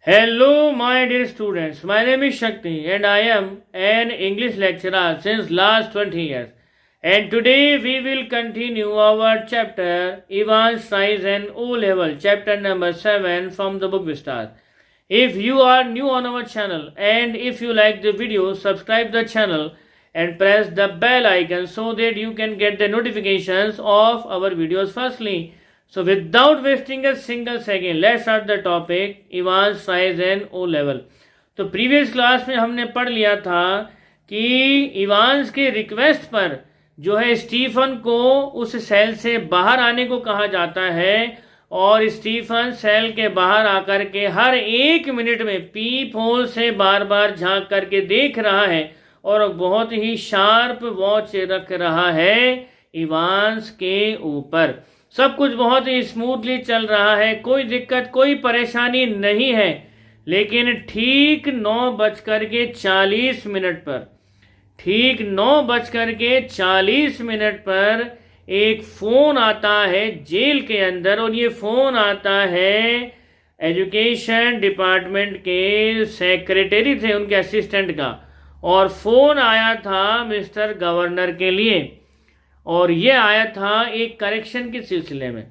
Hello, my dear students. My name is Shakti and I am an English lecturer since last 20 years. And today we will continue our chapter Advanced Science and O Level, chapter number 7 from the book Vistar. If you are new on our channel and if you like the video, subscribe the channel and press the bell icon so that you can get the notifications of our videos firstly. So without wasting a single second, let's start the topic Advanced Science and O Level. तो previous class में हमने पढ़ लिया था कि Evans के request पर जो है स्टीफन को उस सेल से बाहर आने को कहा जाता है और स्टीफन सेल के बाहर आकर के हर एक मिनट में पीप होल से बार बार झांक करके देख रहा है और बहुत ही शार्प वॉच रख रहा है इवांस के ऊपर। सब कुछ बहुत ही स्मूथली चल रहा है, कोई दिक्कत कोई परेशानी नहीं है। लेकिन ठीक 9:40 पर एक फ़ोन आता है जेल के अंदर और ये फ़ोन आता है एजुकेशन डिपार्टमेंट के सेक्रेटरी थे, उनके असिस्टेंट का, और फ़ोन आया था मिस्टर गवर्नर के लिए और ये आया था एक करेक्शन के सिलसिले में।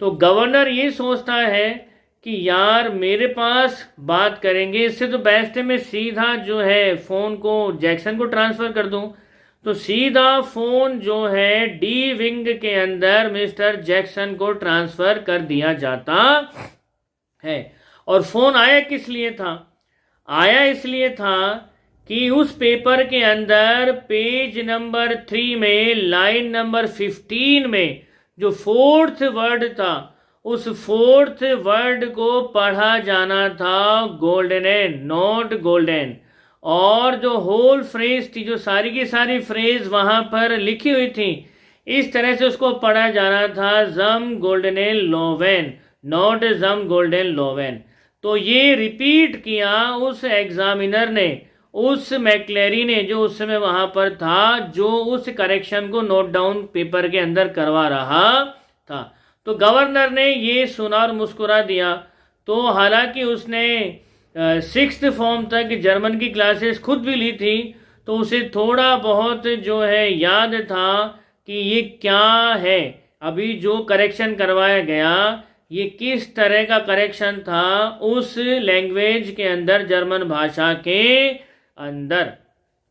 तो गवर्नर ये सोचता है कि यार मेरे पास बात करेंगे, इससे तो बेस्ट है मैं सीधा जो है फ़ोन को जैक्सन को ट्रांसफ़र कर दूं। तो सीधा फ़ोन जो है डी विंग के अंदर मिस्टर जैक्सन को ट्रांसफ़र कर दिया जाता है। और फ़ोन आया किस लिए था? आया इसलिए था कि उस पेपर के अंदर पेज नंबर 3 में लाइन नंबर 15 में जो 4th वर्ड था, उस 4th वर्ड को पढ़ा जाना था गोल्डन एंड नॉट गोल्डन। और जो होल फ्रेज थी, जो सारी की सारी फ्रेज वहां पर लिखी हुई थी, इस तरह से उसको पढ़ा जाना था जम गोल्डन लोवेन, नॉट जम गोल्डन लोवेन। तो ये रिपीट किया उस एग्जामिनर ने, उस मैक्लेरी ने, जो उस समय वहां पर था, जो उस करेक्शन को नोट डाउन पेपर के अंदर करवा रहा था। तो गवर्नर ने ये सुना और मुस्कुरा दिया। तो हालांकि उसने 6th फॉर्म तक जर्मन की क्लासेस खुद भी ली थी, तो उसे थोड़ा बहुत जो है याद था कि ये क्या है, अभी जो करेक्शन करवाया गया ये किस तरह का करेक्शन था उस लैंग्वेज के अंदर, जर्मन भाषा के अंदर।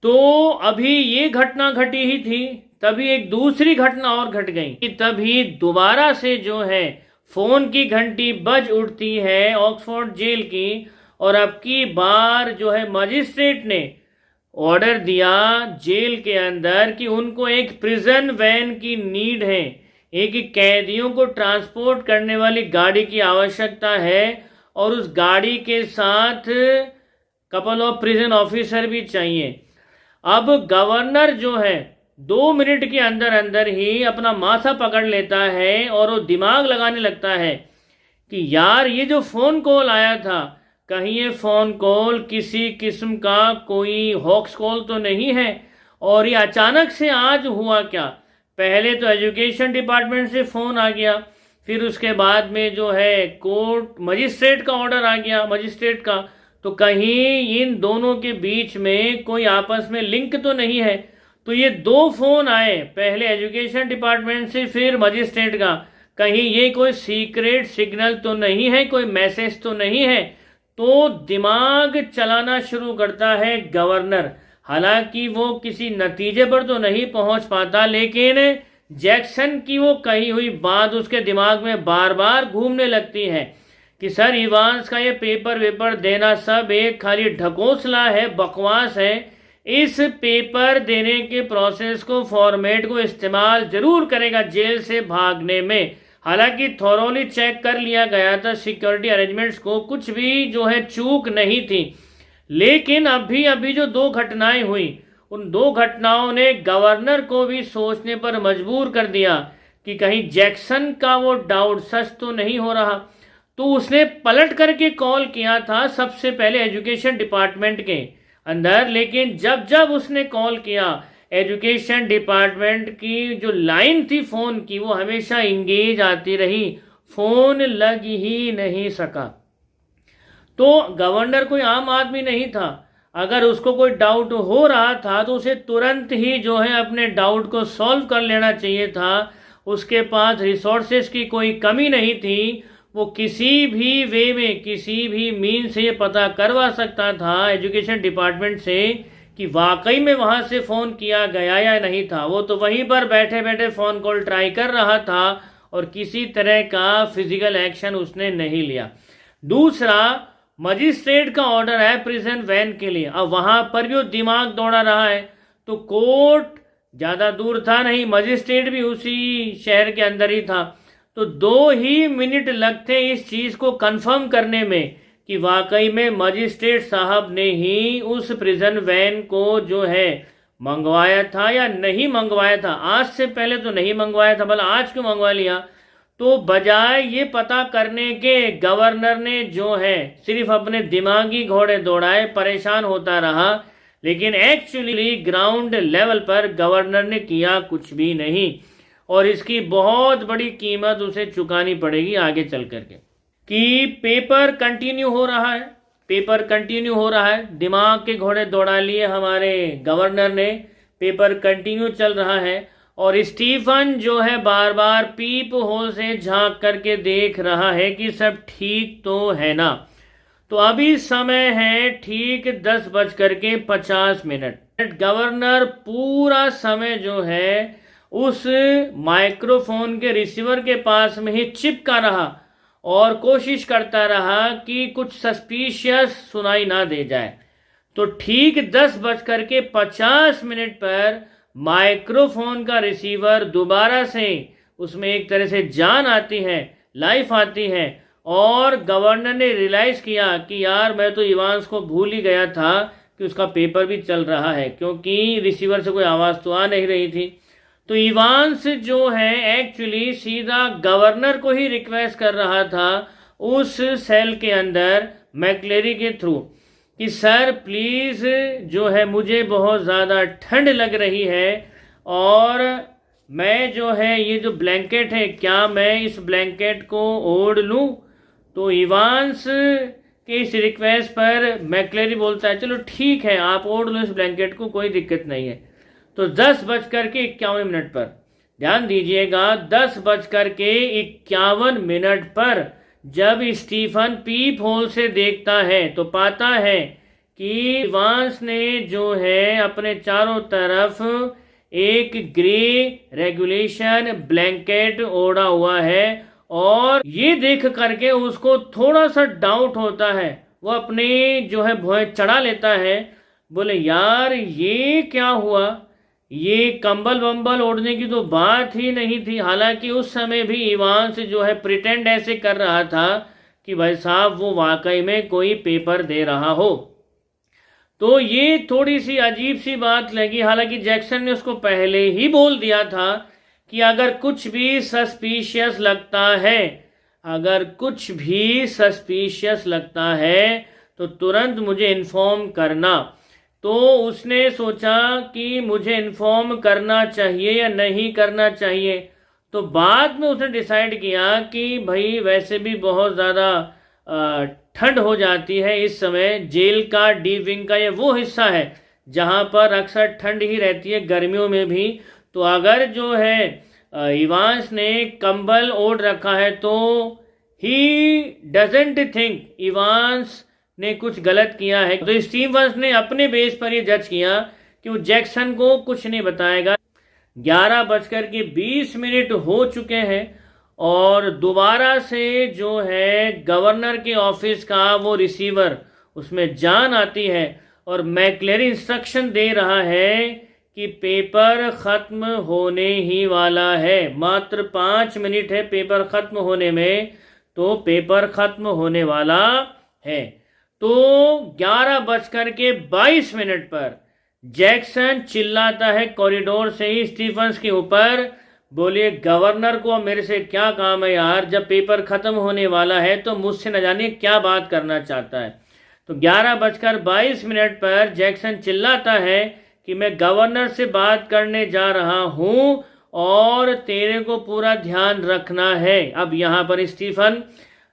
तो अभी ये घटना घटी ही थी, तभी एक दूसरी घटना और घट गई कि तभी दोबारा से जो है फोन की घंटी बज उठती है ऑक्सफोर्ड जेल की, और अब की बार जो है मजिस्ट्रेट ने ऑर्डर दिया जेल के अंदर कि उनको एक प्रिजन वैन की नीड है, एक कैदियों को ट्रांसपोर्ट करने वाली गाड़ी की आवश्यकता है, और उस गाड़ी के साथ कपल ऑफ प्रिजन ऑफिसर भी चाहिए। अब गवर्नर जो है 2 मिनट के अंदर अंदर ही अपना माथा पकड़ लेता है और वो दिमाग लगाने लगता है कि यार ये जो फ़ोन कॉल आया था, कहीं ये फ़ोन कॉल किसी किस्म का कोई हॉक्स कॉल तो नहीं है, और ये अचानक से आज हुआ क्या? पहले तो एजुकेशन डिपार्टमेंट से फ़ोन आ गया, फिर उसके बाद में जो है कोर्ट मजिस्ट्रेट का ऑर्डर आ गया, मजिस्ट्रेट का। तो कहीं इन दोनों के बीच में कोई आपस में लिंक तो नहीं है। तो ये 2 फ़ोन आए, पहले एजुकेशन डिपार्टमेंट से फिर मजिस्ट्रेट का, कहीं ये कोई सीक्रेट सिग्नल तो नहीं है, कोई मैसेज तो नहीं है। तो दिमाग चलाना शुरू करता है गवर्नर। हालांकि वो किसी नतीजे पर तो नहीं पहुंच पाता, लेकिन जैक्सन की वो कही हुई बात उसके दिमाग में बार बार घूमने लगती है कि सर इवांस का ये पेपर वेपर देना सब एक खाली ढकोसला है, बकवास है। इस पेपर देने के प्रोसेस को, फॉर्मेट को इस्तेमाल जरूर करेगा जेल से भागने में। हालांकि थॉरोली चेक कर लिया गया था सिक्योरिटी अरेंजमेंट्स को, कुछ भी जो है चूक नहीं थी। लेकिन अभी जो 2 घटनाएं हुई, उन 2 घटनाओं ने गवर्नर को भी सोचने पर मजबूर कर दिया कि कहीं जैक्सन का वो डाउट सच तो नहीं हो रहा। तो उसने पलट करके कॉल किया था सबसे पहले एजुकेशन डिपार्टमेंट के अंदर, लेकिन जब उसने कॉल किया, एजुकेशन डिपार्टमेंट की जो लाइन थी फ़ोन की वो हमेशा इंगेज आती रही, फ़ोन लग ही नहीं सका। तो गवर्नर कोई आम आदमी नहीं था, अगर उसको कोई डाउट हो रहा था तो उसे तुरंत ही जो है अपने डाउट को सॉल्व कर लेना चाहिए था। उसके पास रिसोर्सेज की कोई कमी नहीं थी, वो किसी भी वे में किसी भी मीन से ये पता करवा सकता था एजुकेशन डिपार्टमेंट से कि वाकई में वहाँ से फ़ोन किया गया या नहीं था। वो तो वहीं पर बैठे बैठे फ़ोन कॉल ट्राई कर रहा था और किसी तरह का फिजिकल एक्शन उसने नहीं लिया। दूसरा, मजिस्ट्रेट का ऑर्डर है प्रिजन वैन के लिए, अब वहाँ पर भी वो दिमाग दौड़ा रहा है। तो कोर्ट ज़्यादा दूर था नहीं, मजिस्ट्रेट भी उसी शहर के अंदर ही था, तो 2 ही मिनट लगते इस चीज़ को कंफर्म करने में कि वाकई में मजिस्ट्रेट साहब ने ही उस प्रिजन वैन को जो है मंगवाया था या नहीं मंगवाया था। आज से पहले तो नहीं मंगवाया था, भला आज क्यों मंगवा लिया? तो बजाय ये पता करने के गवर्नर ने जो है सिर्फ अपने दिमागी घोड़े दौड़ाए, परेशान होता रहा, लेकिन एक्चुअली ग्राउंड लेवल पर गवर्नर ने किया कुछ भी नहीं, और इसकी बहुत बड़ी कीमत उसे चुकानी पड़ेगी आगे चल करके। कि पेपर कंटिन्यू हो रहा है, पेपर कंटिन्यू हो रहा है, दिमाग के घोड़े दौड़ा लिए हमारे गवर्नर ने, पेपर कंटिन्यू चल रहा है, और स्टीफन जो है बार बार पीप होल से झांक करके देख रहा है कि सब ठीक तो है ना। तो अभी समय है ठीक 10:50। गवर्नर पूरा समय जो है उस माइक्रोफोन के रिसीवर के पास में ही चिपका रहा और कोशिश करता रहा कि कुछ सस्पिशियस सुनाई ना दे जाए। तो ठीक 10:50 पर माइक्रोफोन का रिसीवर दोबारा से उसमें एक तरह से जान आती है, लाइफ आती है, और गवर्नर ने रियलाइज़ किया कि यार मैं तो इवांस को भूल ही गया था कि उसका पेपर भी चल रहा है, क्योंकि रिसीवर से कोई आवाज़ तो आ नहीं रही थी। तो इवांस जो है एक्चुअली सीधा गवर्नर को ही रिक्वेस्ट कर रहा था उस सेल के अंदर मैक्लेरी के थ्रू कि सर प्लीज़ जो है मुझे बहुत ज़्यादा ठंड लग रही है, और मैं जो है ये जो ब्लैंकेट है क्या मैं इस ब्लैंकेट को ओढ़ लूँ? तो इवांस के इस रिक्वेस्ट पर मैक्लेरी बोलता है चलो ठीक है आप ओढ़ लो इस ब्लैंकेट को, कोई दिक्कत नहीं है। तो 10:51 पर ध्यान दीजिएगा, 10:51 पर जब स्टीफन पीप होल से देखता है तो पाता है कि इवांस ने जो है अपने चारों तरफ एक ग्रे रेगुलेशन ब्लैंकेट ओढ़ा हुआ है, और ये देख करके उसको थोड़ा सा डाउट होता है। वो अपने जो है भौं चढ़ा लेता है, बोले यार ये क्या हुआ, ये कंबल वंबल ओढ़ने की तो बात ही नहीं थी। हालांकि उस समय भी इवांस जो है प्रिटेंड ऐसे कर रहा था कि भाई साहब वो वाकई में कोई पेपर दे रहा हो। तो ये थोड़ी सी अजीब सी बात लगी। हालांकि जैक्सन ने उसको पहले ही बोल दिया था कि अगर कुछ भी सस्पिशियस लगता है, अगर कुछ भी सस्पिशियस लगता है तो तुरंत मुझे इन्फॉर्म करना। तो उसने सोचा कि मुझे इन्फॉर्म करना चाहिए या नहीं करना चाहिए। तो बाद में उसने डिसाइड किया कि भाई वैसे भी बहुत ज़्यादा ठंड हो जाती है इस समय, जेल का डी विंग का ये वो हिस्सा है जहाँ पर अक्सर ठंड ही रहती है गर्मियों में भी। तो अगर जो है इवांस ने कंबल ओढ़ रखा है तो ही डजेंट थिंक इवांस ने कुछ गलत किया है। तो स्टीवंस ने अपने बेस पर ये जज किया कि वो जैक्सन को कुछ नहीं बताएगा। 11:20 हो चुके हैं और दोबारा से जो है गवर्नर के ऑफिस का वो रिसीवर उसमें जान आती है और मैक्लेरी इंस्ट्रक्शन दे रहा है कि पेपर ख़त्म होने ही वाला है, मात्र 5 मिनट है पेपर ख़त्म होने में, तो पेपर ख़त्म होने वाला है। तो 11:22 पर जैक्सन चिल्लाता है कॉरिडोर से ही स्टीफन्स के ऊपर, बोलिए गवर्नर को मेरे से क्या काम है यार, जब पेपर ख़त्म होने वाला है तो मुझसे न जानिए क्या बात करना चाहता है। तो 11:22 पर जैक्सन चिल्लाता है कि मैं गवर्नर से बात करने जा रहा हूँ और तेरे को पूरा ध्यान रखना है। अब यहाँ पर स्टीफन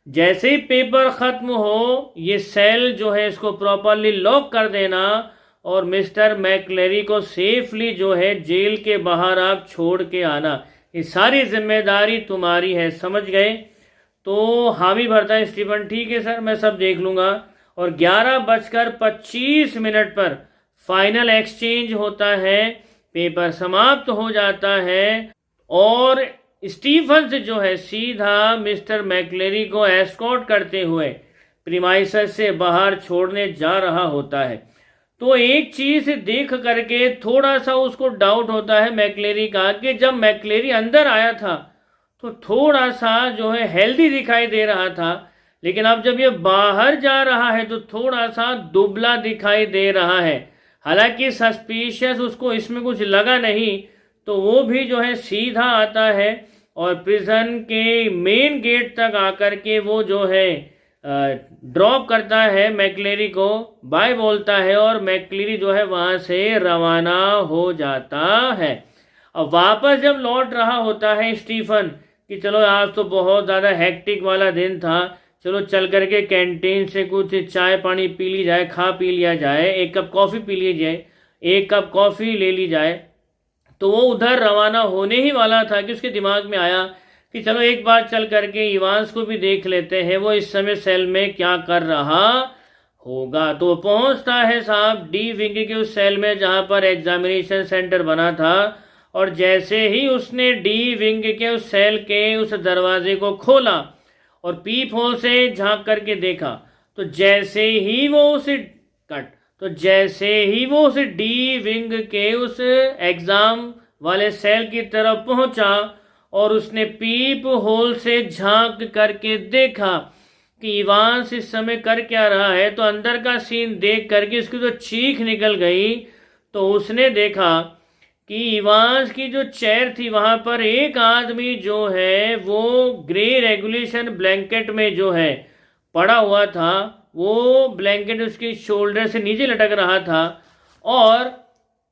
जैसे ही पेपर ख़त्म हो, ये सेल जो है इसको प्रॉपरली लॉक कर देना और मिस्टर मैकलेरी को सेफली जो है जेल के बाहर आप छोड़ के आना। ये सारी जिम्मेदारी तुम्हारी है, समझ गए? तो हामी भरता है स्टीफन, ठीक है सर, मैं सब देख लूँगा। और 11:25 पर फाइनल एक्सचेंज होता है, पेपर समाप्त हो जाता है और स्टीफन से जो है सीधा मिस्टर मैकलेरी को एस्कॉर्ट करते हुए प्रीमाइसेस से बाहर छोड़ने जा रहा होता है। तो एक चीज़ देख करके थोड़ा सा उसको डाउट होता है मैकलेरी का कि जब मैकलेरी अंदर आया था तो थोड़ा सा जो है हेल्दी दिखाई दे रहा था, लेकिन अब जब ये बाहर जा रहा है तो थोड़ा सा दुबला दिखाई दे रहा है। हालांकि सस्पिशियस उसको इसमें कुछ लगा नहीं, तो वो भी जो है सीधा आता है और प्रिजन के मेन गेट तक आकर के वो जो है ड्रॉप करता है मैकलेरी को, बाय बोलता है और मैकलेरी जो है वहाँ से रवाना हो जाता है। अब वापस जब लौट रहा होता है स्टीफन कि चलो आज तो बहुत ज़्यादा हेक्टिक वाला दिन था, चलो चल करके कैंटीन से कुछ चाय पानी पी ली जाए, खा पी लिया जाए, एक कप कॉफ़ी पी ली जाए, एक कप कॉफ़ी ले ली जाए। तो वो उधर रवाना होने ही वाला था कि उसके दिमाग में आया कि चलो एक बार चल करके इवांस को भी देख लेते हैं, वो इस समय सेल में क्या कर रहा होगा। तो पहुंचता है साहब डी विंग के उस सेल में जहां पर एग्जामिनेशन सेंटर बना था, और जैसे ही उसने डी विंग के उस सेल के उस दरवाजे को खोला और पीप होल से झांक करके देखा, तो जैसे ही वो उस डी विंग के उस एग्जाम वाले सेल की तरफ पहुंचा और उसने पीप होल से झांक करके देखा कि इवांस इस समय कर क्या रहा है, तो अंदर का सीन देख करके उसकी तो चीख निकल गई। तो उसने देखा कि इवांस की जो चेयर थी वहां पर एक आदमी जो है वो ग्रे रेगुलेशन ब्लैंकेट में जो है पड़ा हुआ था, वो ब्लैंकेट उसके शोल्डर से नीचे लटक रहा था और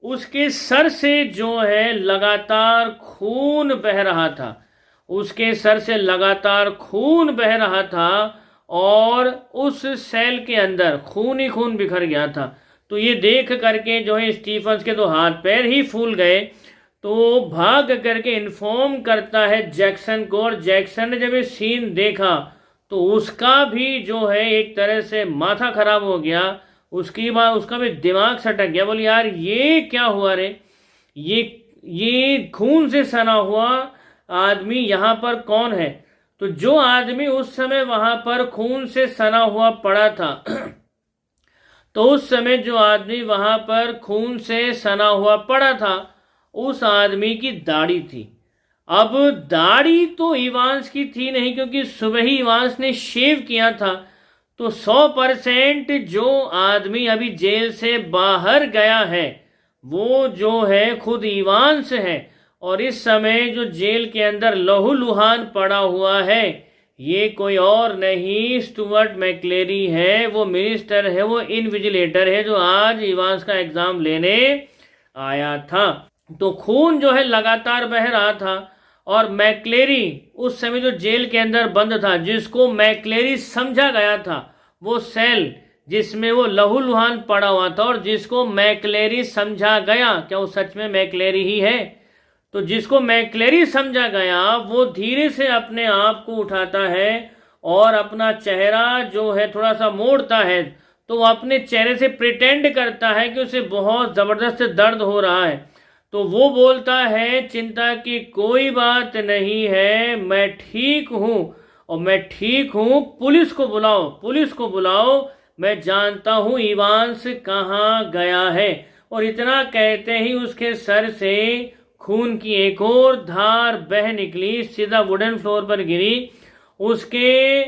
उसके सर से जो है लगातार खून बह रहा था, उसके सर से लगातार खून बह रहा था और उस सेल के अंदर खून ही खून बिखर गया था। तो ये देख करके जो है स्टीफन्स के तो हाथ पैर ही फूल गए, तो भाग करके इन्फॉर्म करता है जैक्सन को, और जैक्सन ने जब ये सीन देखा तो उसका भी जो है एक तरह से माथा खराब हो गया, उसका भी दिमाग सटक गया। बोले यार ये क्या हुआ रे, ये खून से सना हुआ आदमी यहाँ पर कौन है? तो जो आदमी उस समय वहां पर खून से सना हुआ पड़ा था तो उस समय जो आदमी वहां पर खून से सना हुआ पड़ा था उस आदमी की दाढ़ी थी। अब दाढ़ी तो इवांस की थी नहीं, क्योंकि सुबह ही इवांस ने शेव किया था। तो 100% जो आदमी अभी जेल से बाहर गया है वो जो है खुद इवांस है, और इस समय जो जेल के अंदर लहूलुहान पड़ा हुआ है ये कोई और नहीं स्टुअर्ट मैकलेरी है, वो मिनिस्टर है, वो इनविजिलेटर है जो आज इवांस का एग्जाम लेने आया था। तो खून जो है लगातार बह रहा था और मैकलेरी उस समय जो जेल के अंदर बंद था, जिसको मैकलेरी समझा गया था, वो सेल जिसमें वो लहूलुहान पड़ा हुआ था और जिसको मैकलेरी समझा गया, क्या वो सच में मैकलेरी ही है? तो जिसको मैकलेरी समझा गया वो धीरे से अपने आप को उठाता है और अपना चेहरा जो है थोड़ा सा मोड़ता है, तो वो अपने चेहरे से प्रिटेंड करता है कि उसे बहुत ज़बरदस्त दर्द हो रहा है। तो वो बोलता है चिंता की कोई बात नहीं है, मैं ठीक हूँ और मैं ठीक हूँ, पुलिस को बुलाओ, मैं जानता हूँ इवांस कहाँ गया है। और इतना कहते ही उसके सर से खून की एक और धार बह निकली, सीधा वुडन फ्लोर पर गिरी। उसके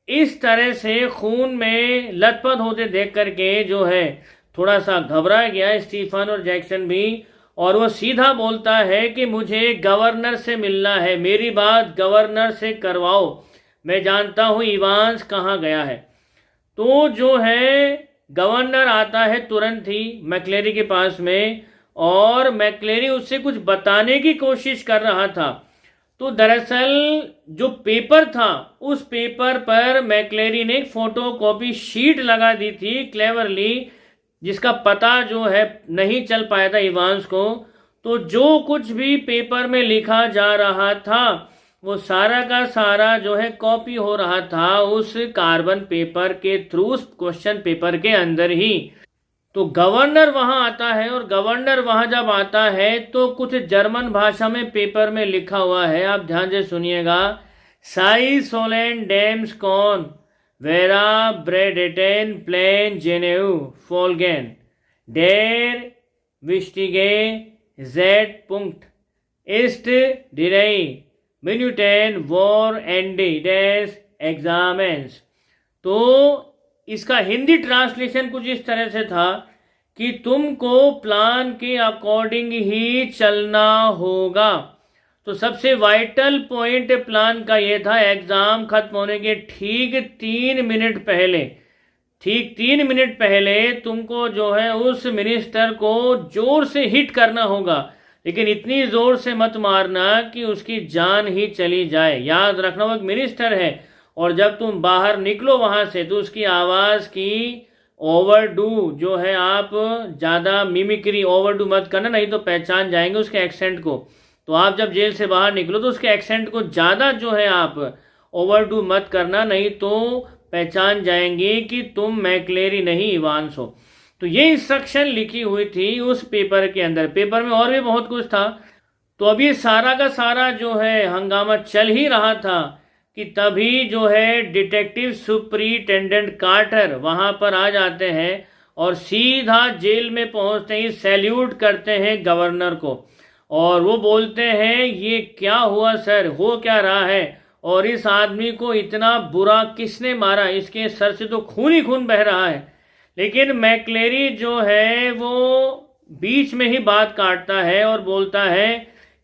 इस तरह से खून में लथपथ होते देख करके जो है थोड़ा सा घबरा गया स्टीफन और जैक्सन भी, और वो सीधा बोलता है कि मुझे गवर्नर से मिलना है, मेरी बात गवर्नर से करवाओ, मैं जानता हूँ इवांस कहाँ गया है। तो जो है गवर्नर आता है तुरंत ही मैकलेरी के पास में, और मैकलेरी उससे कुछ बताने की कोशिश कर रहा था। तो दरअसल जो पेपर था उस पेपर पर मैक्लेरी ने एक फोटोकॉपी शीट लगा दी थी क्लेवरली, जिसका पता जो है नहीं चल पाया था इवांस को। तो जो कुछ भी पेपर में लिखा जा रहा था वो सारा का सारा जो है कॉपी हो रहा था उस कार्बन पेपर के थ्रू, उस क्वेश्चन पेपर के अंदर ही। तो गवर्नर वहां आता है, और गवर्नर वहां जब आता है तो कुछ जर्मन भाषा में पेपर में लिखा हुआ है, आप ध्यान से सुनिएगा। साई सोलेन डेम्स कॉन वेरा ब्रेडेटेन प्लेन जेनेउ फोल्गेन डेर विस्टिगे जेड पुंक्ट इस्ट डिरई मिन्यूटेन वॉर एंडी डेस एग्जामेंस। तो इसका हिंदी ट्रांसलेशन कुछ इस तरह से था कि तुमको प्लान के अकॉर्डिंग ही चलना होगा। तो सबसे वाइटल पॉइंट प्लान का ये था, एग्जाम खत्म होने के ठीक 3 मिनट पहले तुमको जो है उस मिनिस्टर को जोर से हिट करना होगा, लेकिन इतनी जोर से मत मारना कि उसकी जान ही चली जाए। याद रखना वो एक मिनिस्टर है, और जब तुम बाहर निकलो वहां से तो उसकी आवाज़ की ओवरडू जो है, आप ज़्यादा मिमिक्री ओवरडू मत करना, नहीं तो पहचान जाएंगे उसके एक्सेंट को। तो आप जब जेल से बाहर निकलो तो उसके एक्सेंट को ज़्यादा जो है आप ओवरडू मत करना, नहीं तो पहचान जाएंगे कि तुम मैक्लेरी नहीं इवांस हो। तो ये इंस्ट्रक्शन लिखी हुई थी उस पेपर के अंदर। पेपर में और भी बहुत कुछ था। तो अभी सारा का सारा जो है हंगामा चल ही रहा था कि तभी जो है डिटेक्टिव सुपरिटेंडेंट कार्टर वहां पर आ जाते हैं और सीधा जेल में पहुंचते ही सैल्यूट करते हैं गवर्नर को, और वो बोलते हैं ये क्या हुआ सर, हो क्या रहा है, और इस आदमी को इतना बुरा किसने मारा, इसके सर से तो खून ही खून बह रहा है। लेकिन मैक्लेरी जो है वो बीच में ही बात काटता है और बोलता है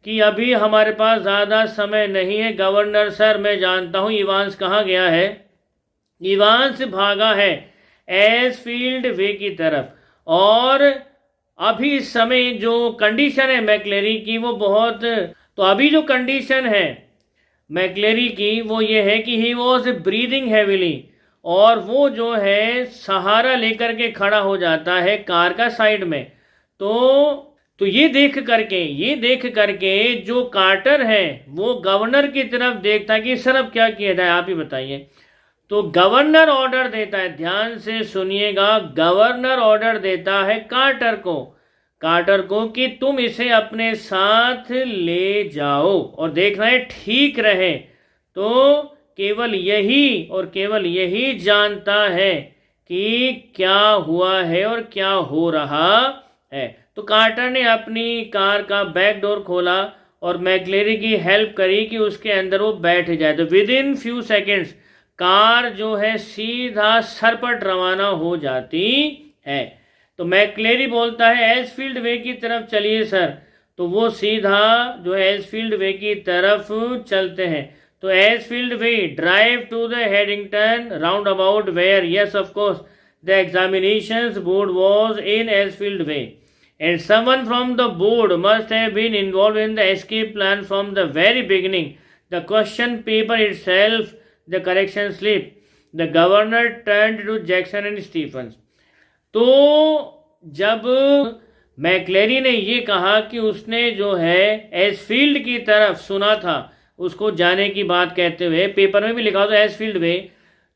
कि अभी हमारे पास ज़्यादा समय नहीं है गवर्नर सर, मैं जानता हूँ इवांस कहाँ गया है। इवांस भागा है एसफील्ड वे की तरफ, और अभी इस समय जो कंडीशन है मैक्लेरी की वो बहुत, तो अभी जो कंडीशन है मैक्लेरी की वो ये है कि ही वॉज ब्रीदिंग हैविली, और वो जो है सहारा लेकर के खड़ा हो जाता है कार का साइड में। तो ये देख करके जो कार्टर है वो गवर्नर की तरफ देखता कि सर अब क्या किया जाए, आप ही बताइए। तो गवर्नर ऑर्डर देता है, ध्यान से सुनिएगा, गवर्नर ऑर्डर देता है कार्टर को कि तुम इसे अपने साथ ले जाओ और देखना है ठीक रहे। तो केवल यही और केवल यही जानता है कि क्या हुआ है और क्या हो रहा है। तो कार्टर ने अपनी कार का बैक डोर खोला और मैक्लेरी की हेल्प करी कि उसके अंदर वो बैठ जाए। तो with in few seconds car जो है सीधा सरपट रवाना हो जाती है। तो मैक्लेरी बोलता है एल्सफील्ड वे की तरफ चलिए सर। तो वो सीधा जो है एल्सफील्ड वे की तरफ चलते हैं। तो Elsfield Way drive to the Headington roundabout where yes of course the examinations board was in Elsfield Way and someone from the board must have been involved in the escape plan from the very beginning. The question paper itself, the correction slip. The governor turned to Jackson and Stephens. तो जब मैक्लेरी ने ये कहा कि उसने जो है एसफील्ड की तरफ सुना था, उसको जाने की बात कहते हुए, पेपर में भी लिखा था एसफील्ड वे,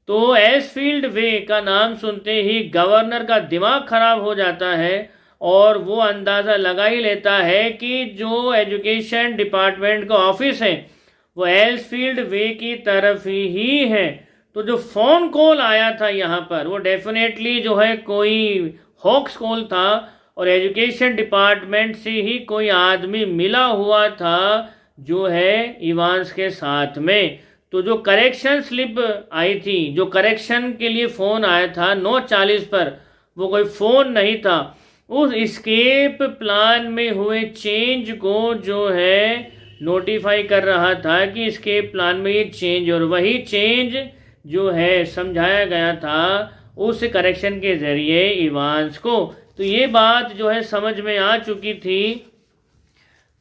तो एसफील्ड वे का नाम सुनते ही गवर्नर का दिमाग खराब हो जाता है और वो अंदाज़ा लगा ही लेता है कि जो एजुकेशन डिपार्टमेंट का ऑफिस है वो एल्सफील्ड वे की तरफ ही है। तो जो फ़ोन कॉल आया था यहाँ पर वो डेफिनेटली जो है कोई हॉक्स कॉल था और एजुकेशन डिपार्टमेंट से ही कोई आदमी मिला हुआ था जो है इवांस के साथ में। तो जो करेक्शन स्लिप आई थी, जो करेक्शन के लिए फ़ोन आया था 9:40 पर, वो कोई फ़ोन नहीं था, उस एस्केप प्लान में हुए चेंज को जो है नोटिफाई कर रहा था कि एस्केप प्लान में ये चेंज, और वही चेंज जो है समझाया गया था उस करेक्शन के ज़रिए इवांस को। तो ये बात जो है समझ में आ चुकी थी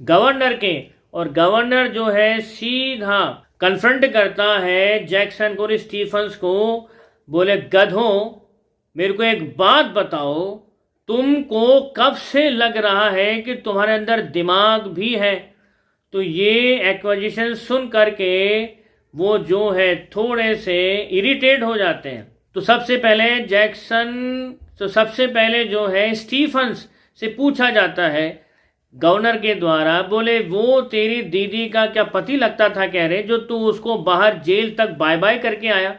गवर्नर के, और गवर्नर जो है सीधा कन्फ्रंट करता है जैक्सन को और स्टीफन्स को। बोले, गधों, मेरे को एक बात बताओ, तुमको कब से लग रहा है कि तुम्हारे अंदर दिमाग भी है? तो ये एक्विजिशन सुन करके वो जो है थोड़े से इरिटेट हो जाते हैं। तो सबसे पहले जो है स्टीफन्स से पूछा जाता है गवर्नर के द्वारा, बोले वो तेरी दीदी का क्या पति लगता था? कह रहे जो तू उसको बाहर जेल तक बाय बाय करके आया,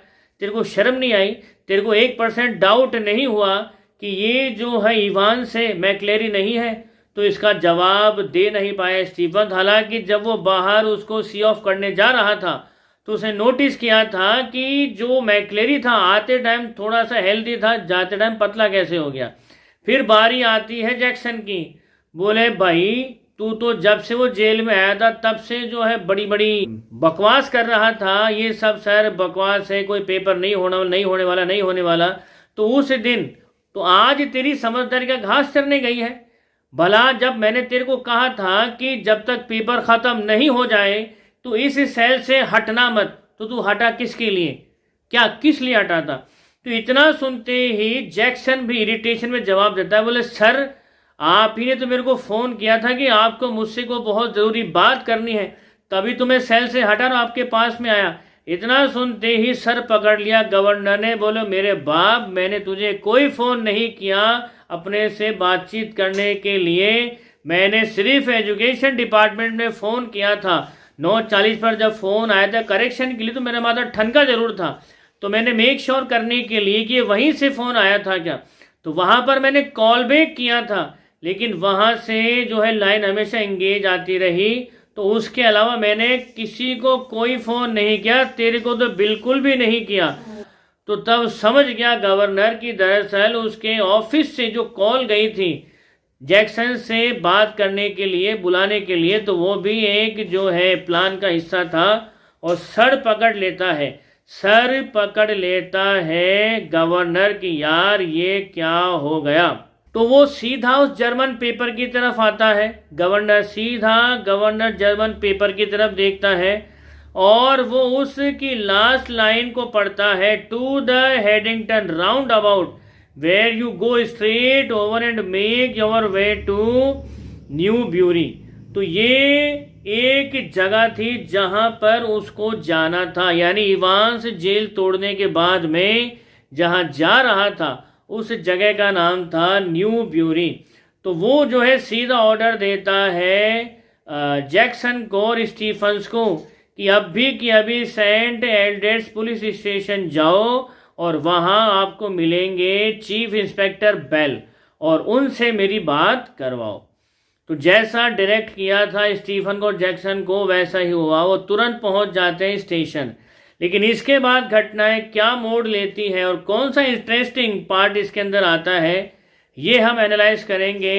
तेरे को शर्म नहीं आई? तेरे को 1% डाउट नहीं हुआ कि ये जो है इवान से मैक्लेरी नहीं है? तो इसका जवाब दे नहीं पाया स्टीफन। हालांकि जब वो बाहर उसको सी ऑफ करने जा रहा था तो उसने नोटिस किया था कि जो मैक्लेरी था आते टाइम थोड़ा सा हेल्दी था, जाते टाइम पतला कैसे हो गया। फिर बारी आती है जैक्सन की। बोले, भाई तू तो जब से वो जेल में आया था तब से जो है बड़ी बड़ी बकवास कर रहा था, ये सब सर बकवास है, कोई पेपर नहीं होने वाला। तो उस दिन तो आज तेरी समझदारी का घास चरने गई है। भला जब मैंने तेरे को कहा था कि जब तक पेपर खत्म नहीं हो जाए तो इस सेल से हटना मत, तो तू हटा किसके लिए? क्या किस लिए हटा था? तो इतना सुनते ही जैक्सन भी इरिटेशन में जवाब देता है। बोले, सर आप ही ने तो मेरे को फ़ोन किया था कि आपको मुझसे को बहुत ज़रूरी बात करनी है, तभी तुम्हें सेल से हटा और आपके पास में आया। इतना सुनते ही सर पकड़ लिया गवर्नर ने। बोले, मेरे बाप, मैंने तुझे कोई फ़ोन नहीं किया अपने से बातचीत करने के लिए, मैंने सिर्फ एजुकेशन डिपार्टमेंट में फ़ोन किया था। 9:40 पर जब फ़ोन आया था करेक्शन के लिए तो मेरा माथा ठनका ज़रूर था, तो मैंने मेक श्योर करने के लिए कि वहीं से फ़ोन आया था क्या, तो वहाँ पर मैंने कॉल बैक किया था, लेकिन वहाँ से जो है लाइन हमेशा एंगेज आती रही। तो उसके अलावा मैंने किसी को कोई फ़ोन नहीं किया, तेरे को तो बिल्कुल भी नहीं किया। तो तब समझ गया गवर्नर की दरअसल उसके ऑफिस से जो कॉल गई थी जैक्सन से बात करने के लिए, बुलाने के लिए, तो वो भी एक जो है प्लान का हिस्सा था। और सर पकड़ लेता है गवर्नर की यार ये क्या हो गया। तो वो सीधा उस जर्मन पेपर की तरफ आता है। गवर्नर जर्मन पेपर की तरफ देखता है और वो उसकी लास्ट लाइन को पढ़ता है, to the Headington roundabout where you go straight over and make your way to Newbury. तो ये एक जगह थी जहां पर उसको जाना था, यानी इवांस जेल तोड़ने के बाद में जहां जा रहा था उस जगह का नाम था न्यू ब्यूरी। तो वो जो है सीधा ऑर्डर देता है जैक्सन को और स्टीफन्स को कि अभी सेंट एल्डेट्स पुलिस स्टेशन जाओ और वहाँ आपको मिलेंगे चीफ इंस्पेक्टर बेल और उनसे मेरी बात करवाओ। तो जैसा डायरेक्ट किया था स्टीफन को और जैक्सन को वैसा ही हुआ, वो तुरंत पहुँच जाते हैं स्टेशन। लेकिन इसके बाद घटनाएं क्या मोड़ लेती हैं और कौन सा इंटरेस्टिंग पार्ट इसके अंदर आता है, ये हम एनालाइज करेंगे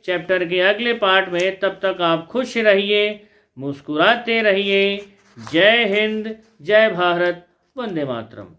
चैप्टर के अगले पार्ट में। तब तक आप खुश रहिए, मुस्कुराते रहिए। जय हिंद, जय भारत, वंदे मातरम।